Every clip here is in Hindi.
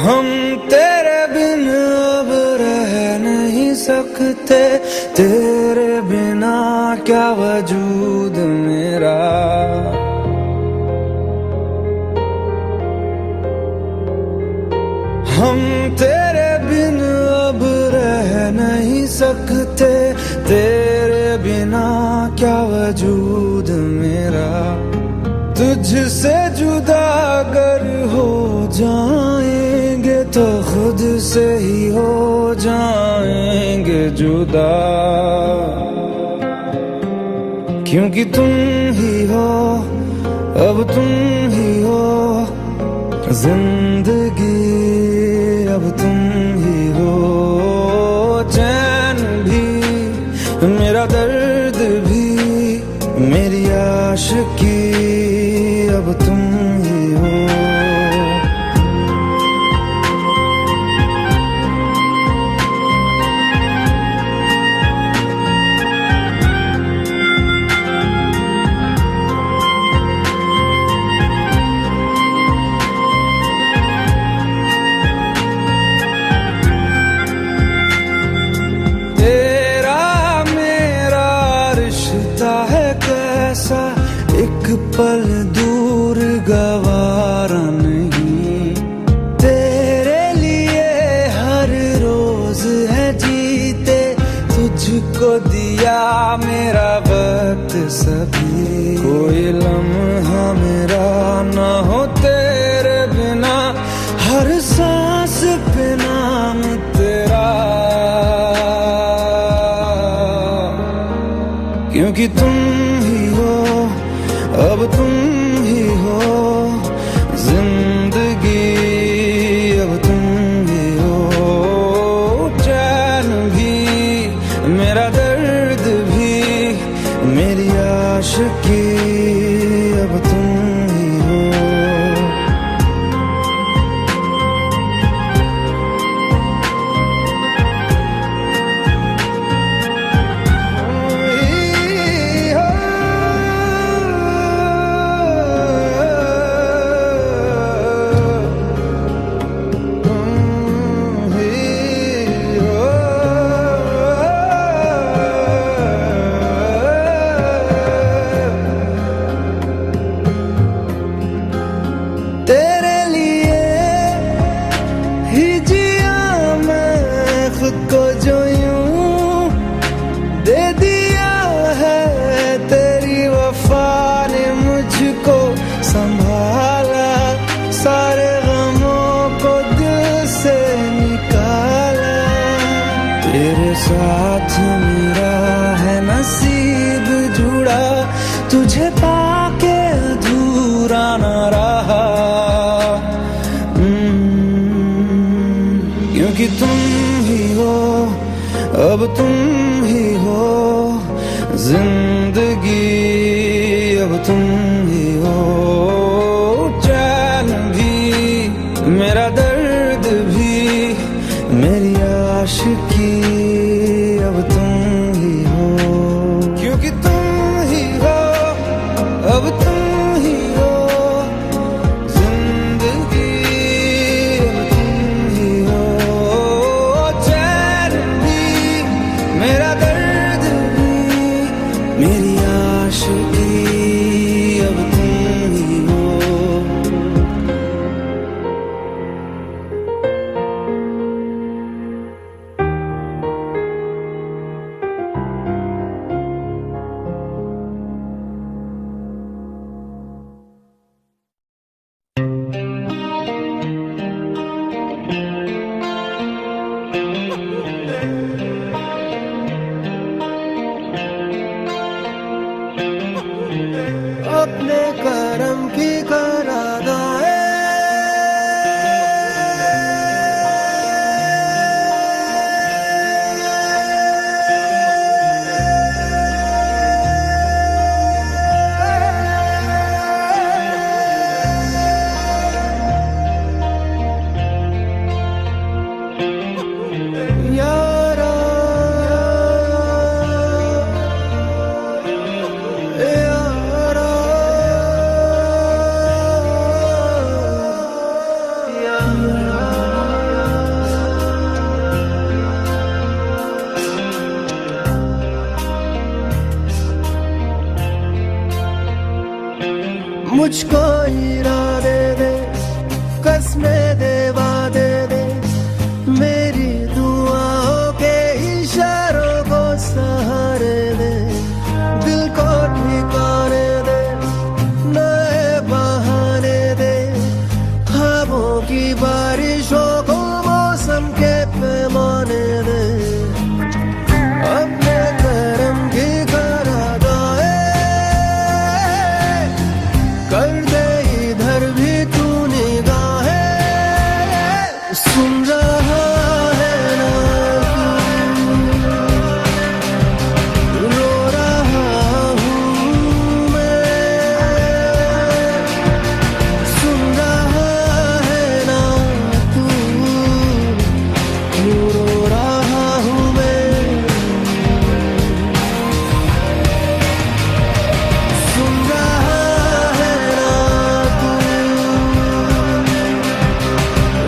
हम तेरे बिन अब रह नहीं सकते, तेरे बिना क्या वजूद मेरा। हम तेरे बिन अब रह नहीं सकते, तेरे बिना क्या वजूद मेरा। तुझसे जुदा अगर हो जाएंगे तो खुद से ही हो जाएंगे जुदा, क्योंकि तुम ही हो, अब तुम ही हो जिंदगी, अब तुम ही हो। चैन भी मेरा दर्द भी मेरी आशिकी, अब तुम ही हो। एक पल दूर गवारा नहीं, तेरे लिए हर रोज है जीते, तुझको दिया मेरा वक्त सभी। कोई लम्हा मेरा ना हो तेरे बिना, हर सांस पे नाम तेरा, क्योंकि तुम ही हो, अब तुम ही हो जिंदगी, अब तुम ही हो। चैन भी मेरा दर्द भी मेरी आशिकी, अब तुम ही हो। तेरे लिए ही जिया मैं खुद को, जो यूं दे दिया है तेरी वफा ने मुझको संभाला, सारे गमों को दिल से निकाला। तेरे साथ मेरा है नसीब जुड़ा, तुझे पाके अधूरा न रहा, क्योंकि तुम ही हो, अब तुम ही हो जिंदगी, अब तुम ही हो। चैन भी मेरा दर्द भी मेरी आशिकी, अब तुम ही हो, क्योंकि तुम ही हो, अब तुम ही हो जिंदगी, अब तुम ही हो। चैन भी मेरा दर्द भी मेरी आशिकी, अब तुम ही हो। अपने करम की करादाए, यारा मुझको इरादे दे, कसमें दे, वादे दे, मेरी दुआओं के इशारों को सहारे दे, दिल को ठिकाने दे, नए बहाने दे, ख्वाबों की बारिशों को मौसम के पैमाने दे, अपने करम की करादाए कर दे इधर भी तू निगाहें, सुन रहा है ना तू, रो रहा हूँ मैं, सुन रहा है ना तू, रो रहा हूँ मैं, सुन रहा है ना तू,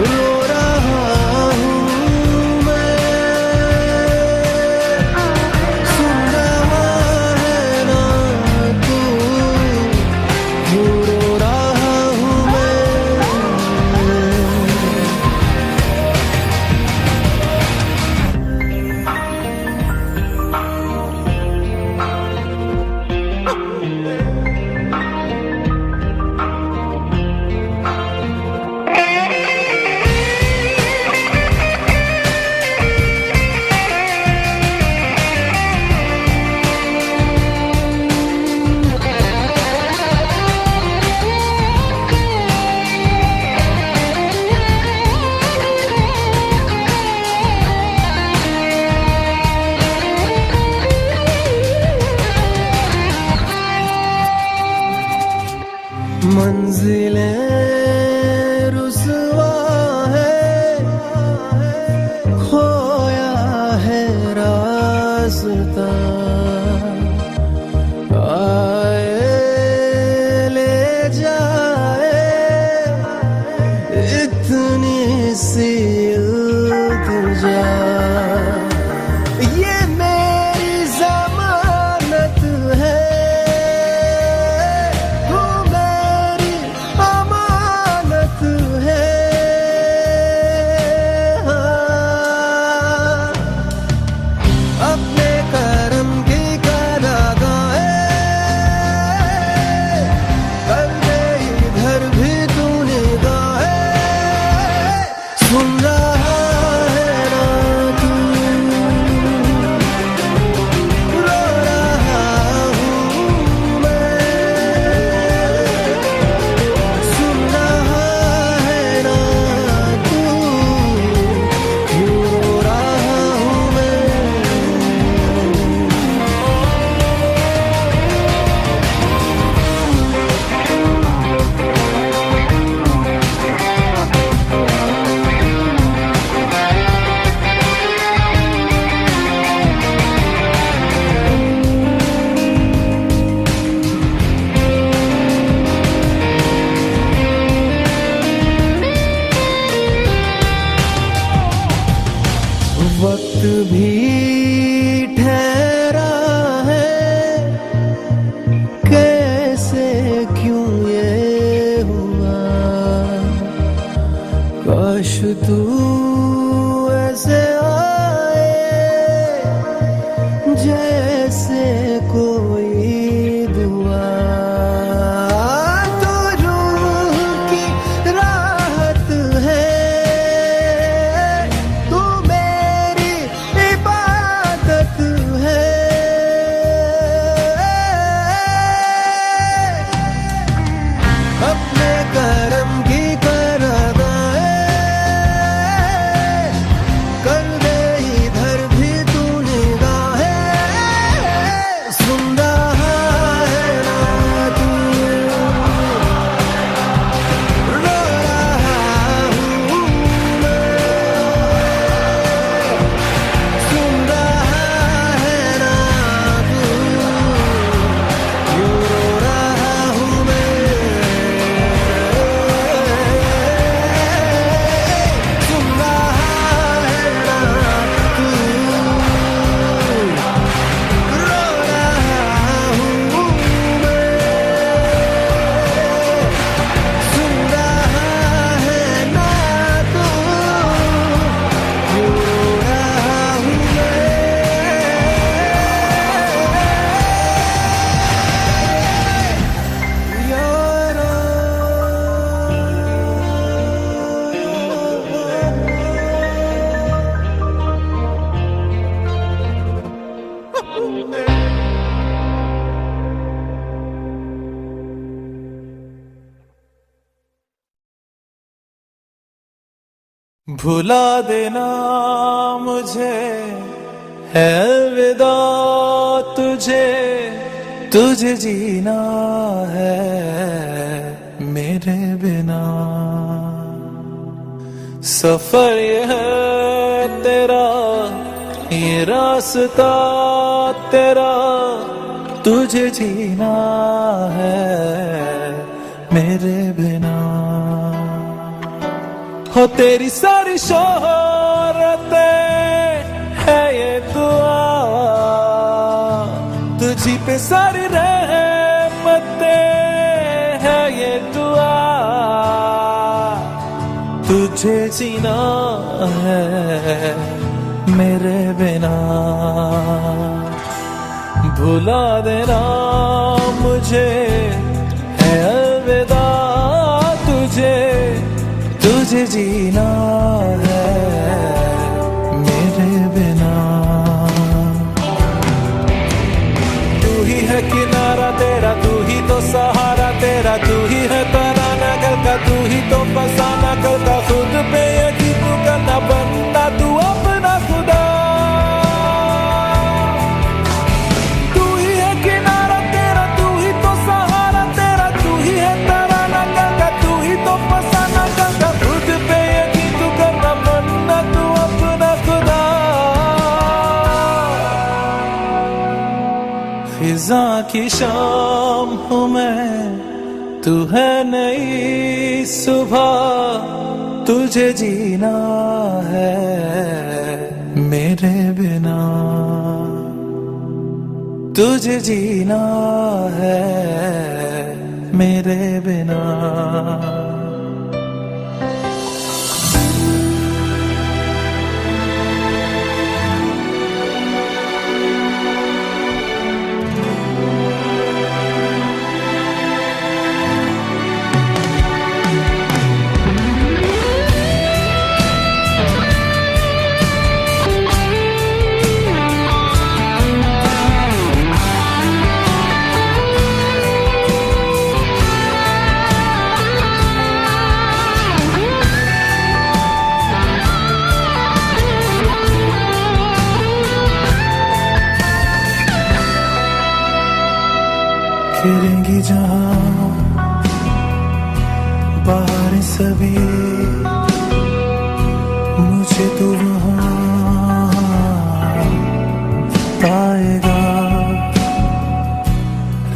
रो रहा हूँ मैं, सुन रहा है ना तू, रो रहा हूँ मैं। मंजिलें रुसवा है, खोया है रास्ता, आए ले जाए इतनी सी इल्तिजा, ये मेरी जमानत है, तू मेरी अमानत है, हाँ। अपने करम की करादाए कर दे इधर भी तू निगाहें, सुन रहा है ना तू, रो रहा हूँ मैं, सुन रहा है ना तू, रो रहा हूँ मैं। वक्त भी ठहरा है, कैसे क्यों ये हुआ, काश तू ऐसे आए जैसे कोई दुआ, तो रूह की राहत है, तू मेरी इबादत है, अपने करम की करादाए कर दे भुला देना मुझे है अलविदा तुझे, तुझे जीना है मेरे बिना। सफर ये है तेरा, ये रास्ता तेरा, तुझे जीना है मेरे बिना। हो तेरी सारी शोहरतें है ये दुआ, तुझी पे सारी रहमतें है ये दुआ, तुझे जीना है मेरे बिना। भुला देना मुझे है अलविदा तुझे, तुझे जीना है मेरे बिना। तू ही है किनारा तेरा, तू ही तो सहारा तेरा, तू ही है तराना कल का, तू ही तो फसाना कल का। खुद पे यकीन तू करना, बनना तू अपना खुदा। तू ही है किनारा तेरा, तू ही तो सहारा तेरा, तू ही है तराना कल का, तू ही तो फसाना कल का। खुद पे यकीन तू करना, बनना तू अपना खुदा। फिजा की शाम हूँ मैं, तू है नई सुबह, तुझे जीना है मेरे बिना, तुझे जीना है मेरे बिना। फिरेंगी जहां बाहर सभी, मुझे तो वहां पाएगा।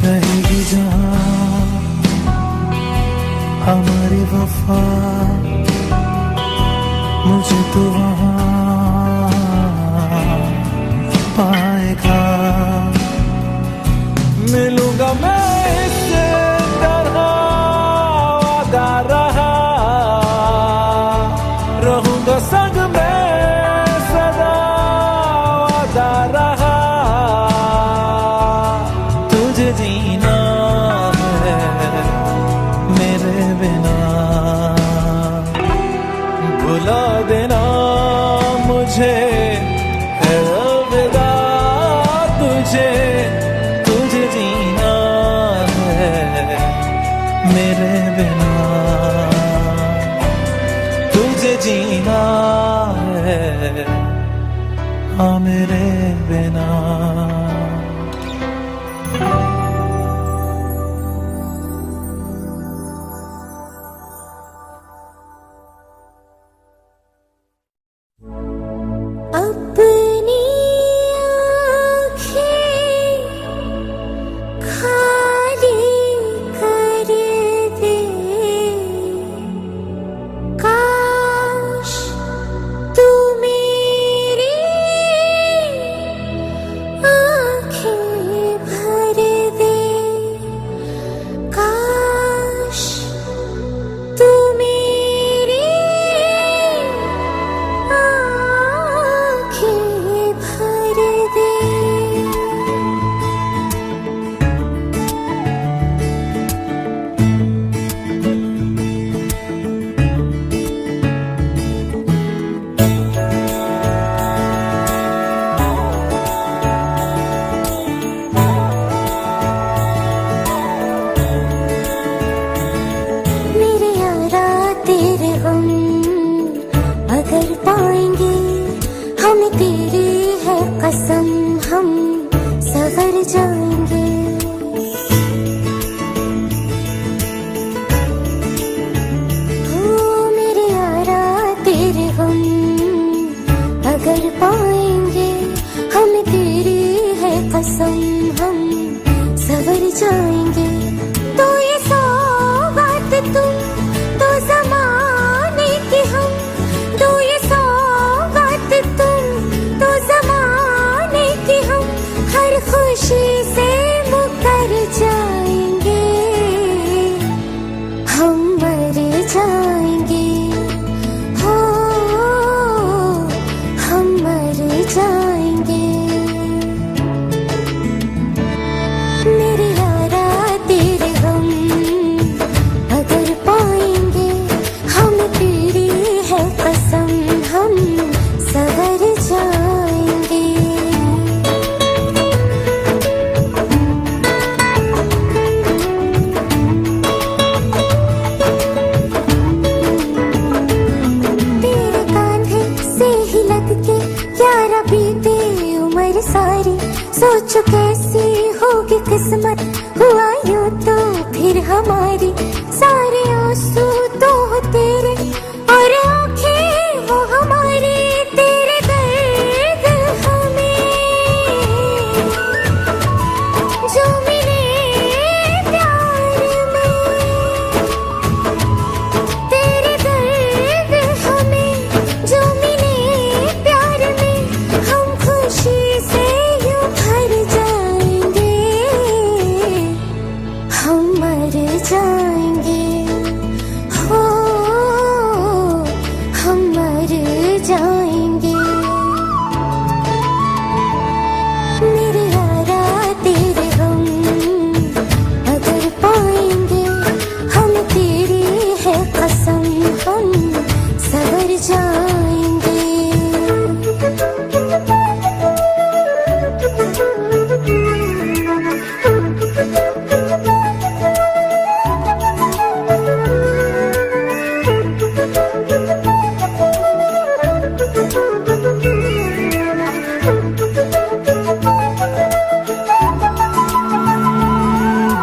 रहेगी जहां हमारी वफा, मुझे तो वहां पाएगा। मिलूंगा मैं इस तरह वादा रहा, रहूंगा संग में सदा वादा रहा। तुझे जीना है मेरे बिना, भुला देना मुझे है अलविदा तुझे, तुझे जीना है मेरे बिना, तुझे जीना है हाँ मेरे बिना। अपनी आँखें खाली कर दे, काश तू मेरी आँखों तेरी है कसम हम सवर जाएंगे। अगर पाएंगे हम तेरी है कसम हम सवर जाएंगे। तो ये सौगात तुम तो ज़माने की हम, तो ये सौगात तुम तो ज़माने की हम, हर खुशी से मुकर जाएंगे, हम मर जाएंगे, जाएंगे। मेरे यारा तेरे हम अगर पाएंगे हम तेरी है कसम हम सवर जाएंगे। तेरे कांधे से ही लग के यारा बीते उम्र सारी, सोचो कैसी होगी किस्मत, हुआ यूं तो फिर हमारी। सारे आंसू तो हो तेरे और आंखें वो हमारी, तेरे दर्द हमें जो मिले प्यार में, तेरे दर्द हमें जो मिले प्यार में, हम खुशी से यूं भर जाएंगे, हम मर जाएंगे, हो हम मर जाएंगे। मेरे यारा तेरे हम अगर पाएंगे हम तेरी है कसम हम सवर जाएंगे।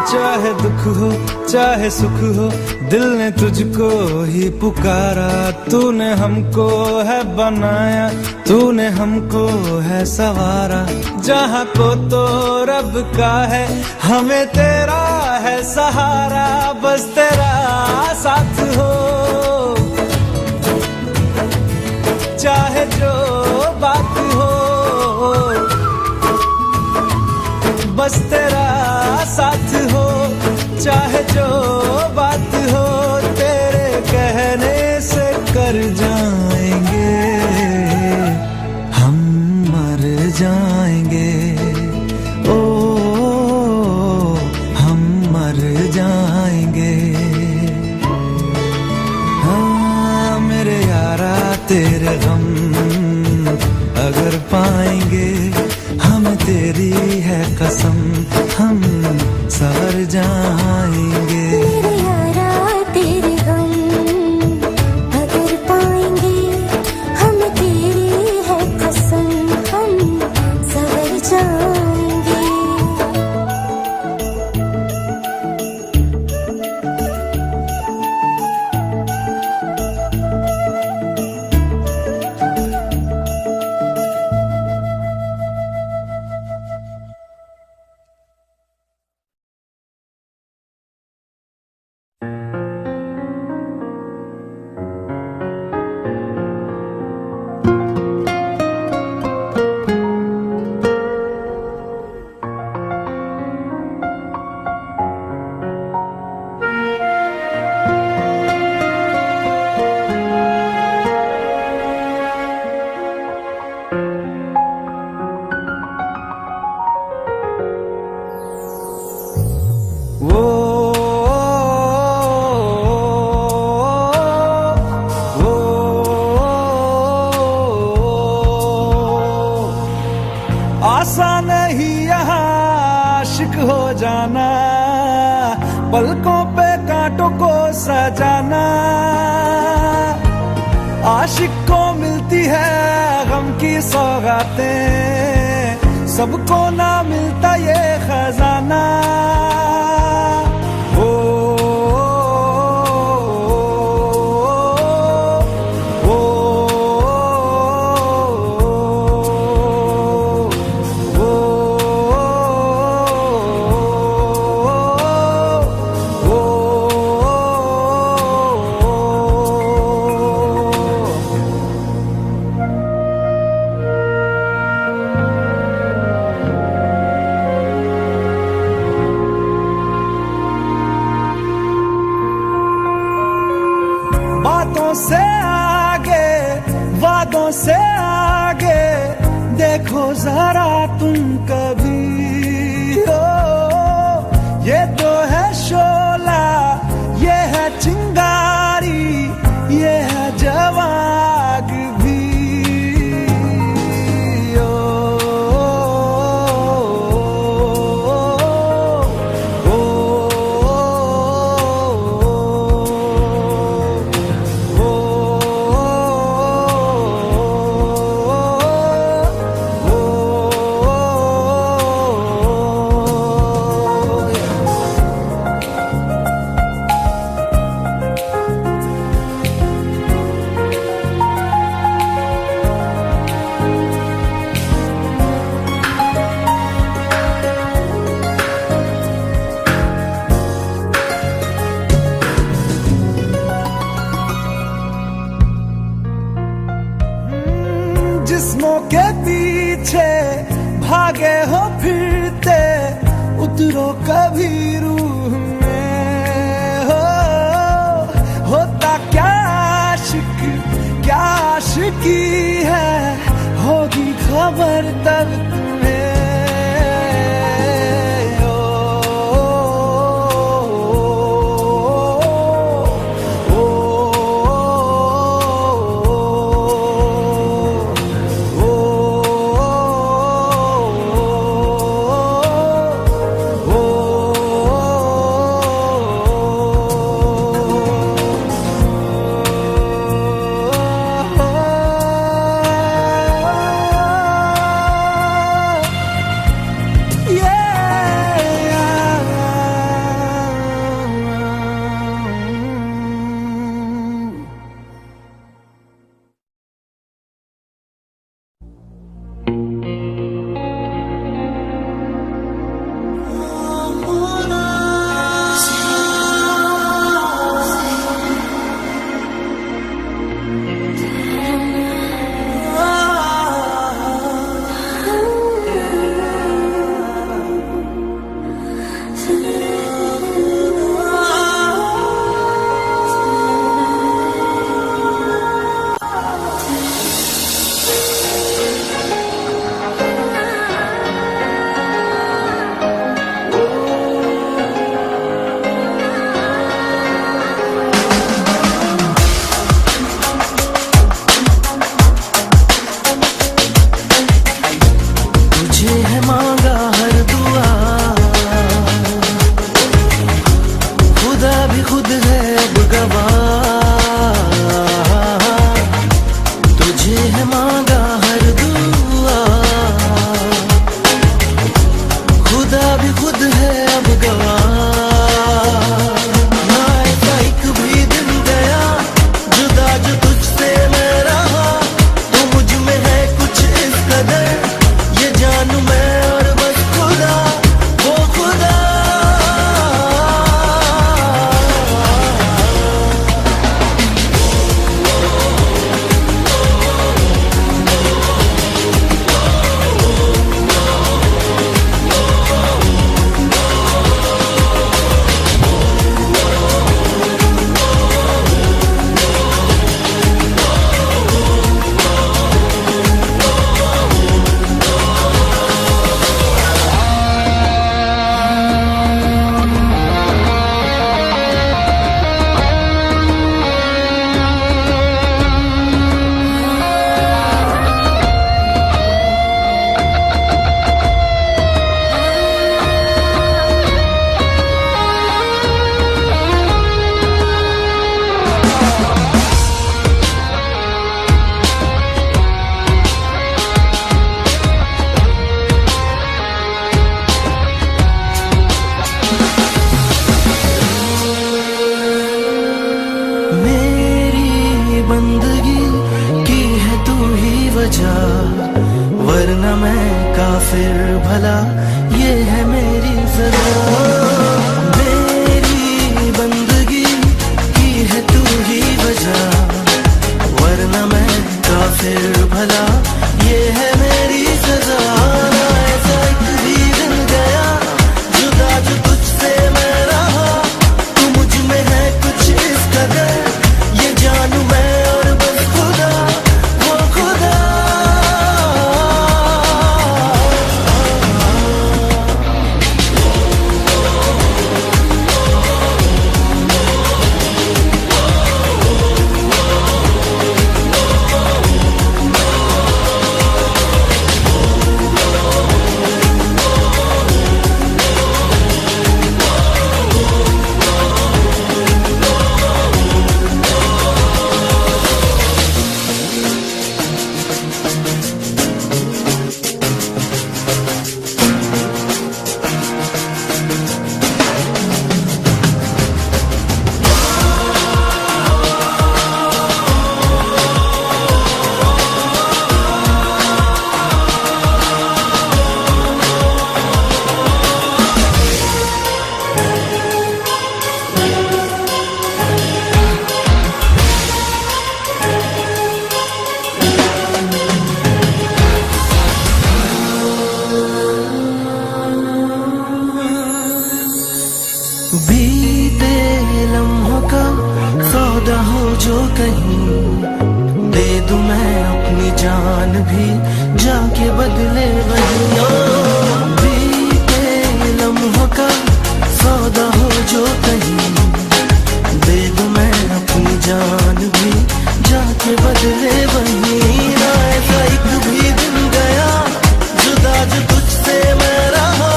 चाहे दुख हो चाहे सुख हो, दिल ने तुझको ही पुकारा। तूने हमको है बनाया, तूने हमको है सवारा। जहाँ को तो रब का है, हमें तेरा है सहारा। बस तेरा साथ हो, चाहे जो बात हो, बस तेरा साथ हो, चाहे जो बात हो। तेरे कहने से कर जाएंगे, हम मर जाएंगे, ओ हम मर जाएंगे। हाँ मेरे यारा तेरे गम अगर पाएंगे हम तेरी है कसम हम सवर जाएंगे। मेरे यारा तेरे हम अगर पाएंगे हम तेरी है कसम हम सवर जाएंगे। आसान नहीं यहाँ आशिक हो जाना, पलकों पे कांटों को सजाना। आशिक को मिलती है गम की सौगात, बातें, सबको ना मिलता ये खजाना। ओ, ओ, ओ, बातों से आगे, वादों से आगे, देखो जरा तुम कभी। ओ, ये तो है शोला, ये है चिंगारी, ये है जवाग भी। ओ, ओ, जिस्मों के पीछे भागे हो फिरते, उतरो कभी रूह में। हो होता क्या आशिक, क्या आशिकी है, होगी खबर तब तुम्हें। वरना मैं काफिर भला, ये है मेरी सजा। मेरी बंदगी की है तू ही वजह, वरना मैं काफिर भला, ये है मेरी सजा। ऐसा एक भी दिन गया जुदा जो तुझसे मैं रहा, तू मुझ में है कुछ इस कदर, ये जानू मैं और बस खुदा, वो खुदा। बीते लम्हों का सौदा हो जो कहीं, दे दूं मैं अपनी जान भी जाके बदले वही। बीते लम्हों का सौदा हो जो कहीं, दे दूं मैं अपनी जान भी जाके बदले वही। ना ऐसा एक भी दिन गया जुदा जो तुझसे मैं रहा,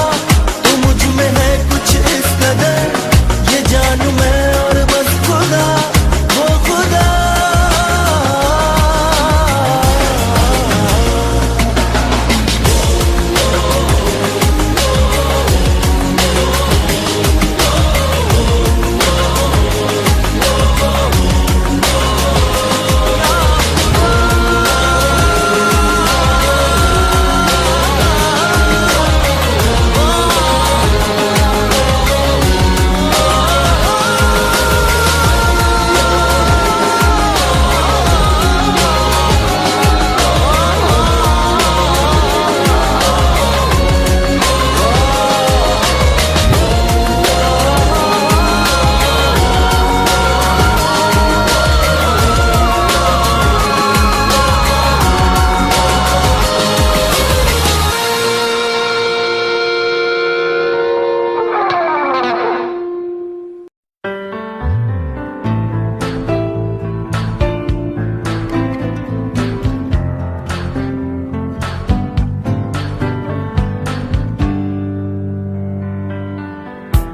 तो मुझ में है कुछ इस कदर, ये जानू मैं और बस खुदा, वो खुदा।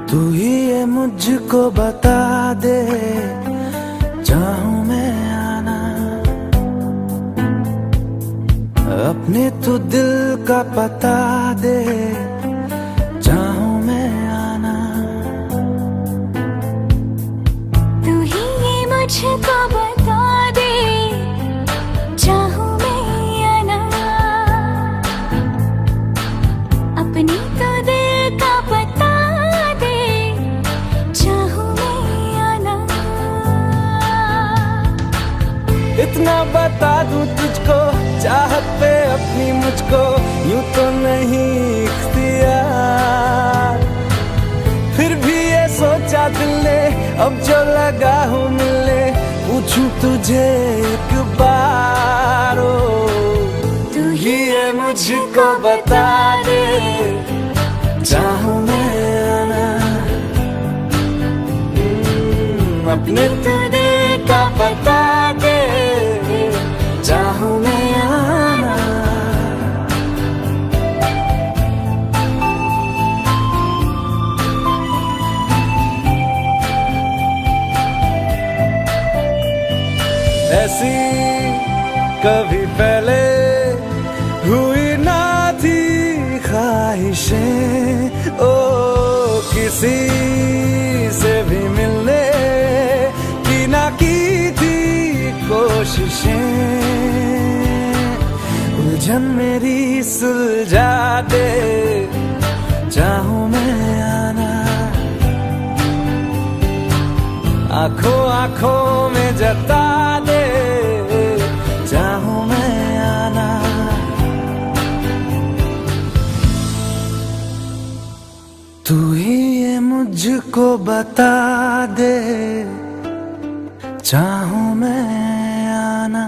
तू ही ये मुझको बता दे, चाहूं मैं आना, अपने तू दिल का पता दे, चाहूं मैं आना। तू ही ये मुझको बता दे, चाहूं मैं आना, अपनी तो दिल का पता दे, चाहूं मैं आना। इतना बता दूं तुझको, चाहत पे अपनी मुझको यूं तो नहीं इख्तियार, फिर भी ये सोचा दिल ने अब जो लगा हूं मिलने, पूछूं तुझे एक बार। ओ तू ही ये मुझको बता दे, चाहूं मैं आना, अपने तो दिल का पता दे, चाहूं मैं आना। ऐसी कभी पहले हुई ना थी ख्वाहिशें, ओ किसी से भी मिलने की ना की थी कोशिशें, उलझन मेरी मेरी सुलझा दे, चाहूं मैं आना, आंखों आंखों में जता दे, चाहूं मैं आना। तू ही ये मुझको बता दे, चाहूं मैं आना,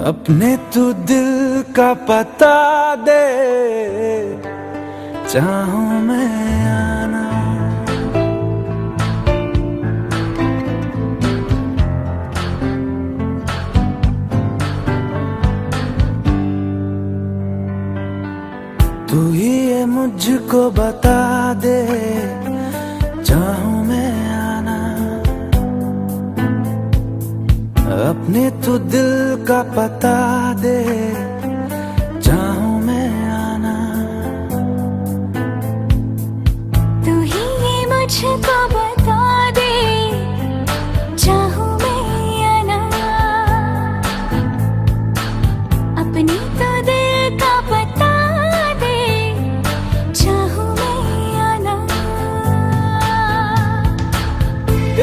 अपने तू दिल का पता दे, चाहूं मैं आना। तू ही ये मुझको बता दे, चाहूं मैं आना, अपने तू दिल का पता दे, चाहूं मैं आना। तू ही ये मुझको बता दे, चाहूं मैं आना, अपनी तो दिल का पता दे, चाहूं मैं आना।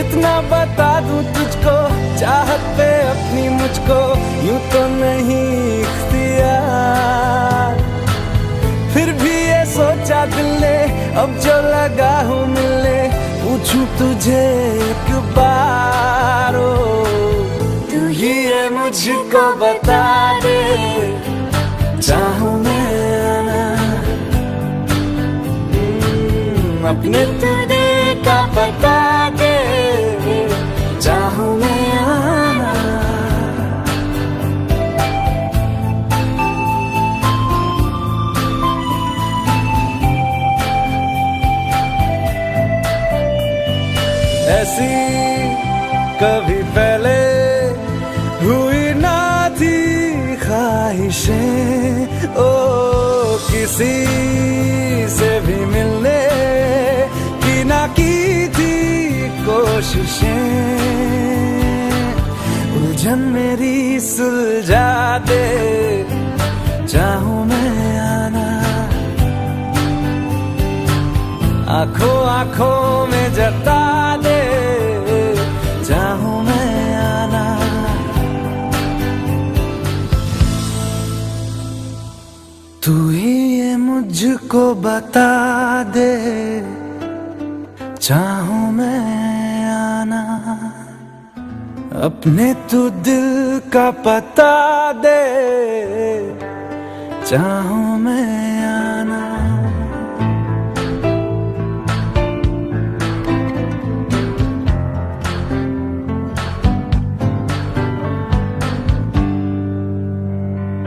इतना बता दूं तुझको, चाहत पे अपनी मुझको यूं तो नहीं इख्तियार, फिर भी ये सोचा दिल ने अब जो लगा हूं मिलने, पूछूं तुझे एक बार, ओ तू ही ये मुझको बता दे, चाहूं मैं आना, अपने तो दिल का पता दे, चाहूं मैं आना। ऐसी कभी पहले हुई ना थी ख्वाहिशें, ओ किसी से भी मिलने की ना की थी कोशिशें, उलझन मेरी सुलझा दे, चाहूं मैं आना, आंखों आंखों में जता दे, चाहूं मैं आना। तू ही ये मुझको बता दे, चाहूं मैं आना, अपने तू दिल का पता दे, चाहूं मैं